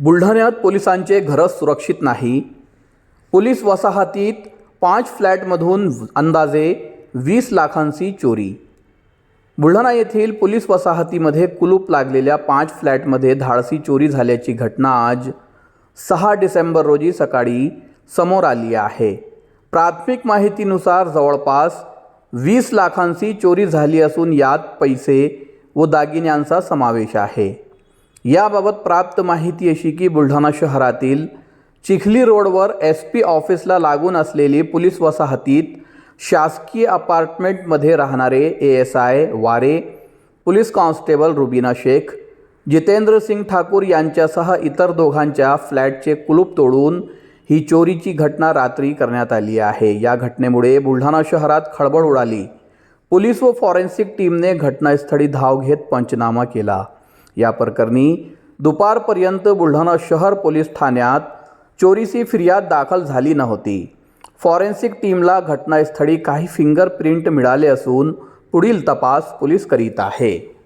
बुलढाण्यात पोलिसांचे घरच सुरक्षित नाही. पोलीस वसाहतीत 5 फ्लॅटमधून अंदाजे 20 लाखांची चोरी. बुलढाणा येथील पोलीस वसाहतीमध्ये कुलूप लागलेल्या 5 फ्लॅटमध्ये धाडसी चोरी झाल्याची घटना आज 6 डिसेंबर रोजी सकाळी समोर आली आहे. प्राथमिक माहितीनुसार जवळपास 20 लाखांची चोरी झाली असून यात पैसे व दागिन्यांचा समावेश आहे. याबाबत प्राप्त माहिती अशी की बुलढाणा शहरातील चिखली रोडवर SP ऑफिसला लागून असलेली पोलीस वसाहतीत शासकीय अपार्टमेंटमध्ये राहणारे ASI वारे, पोलीस कॉन्स्टेबल रुबीना शेख, जितेंद्र सिंग ठाकूर यांच्यासह इतर दोघांच्या फ्लॅटचे कुलूप तोडून ही चोरीची घटना रात्री करण्यात आली आहे. या घटनेमुळे बुलढाणा शहरात खळबळ उडाली. पोलीस व फॉरेन्सिक टीमने घटनास्थळी धाव घेत पंचनामा केला. या प्रकरणी दुपारपर्यंत बुलढाणा शहर पोलीस ठाण्यात चोरीची फिर्याद दाखल झाली नव्हती. फॉरेन्सिक टीमला घटनास्थळी काही फिंगरप्रिंट मिळाले असून पुढील तपास पोलीस करीत आहे.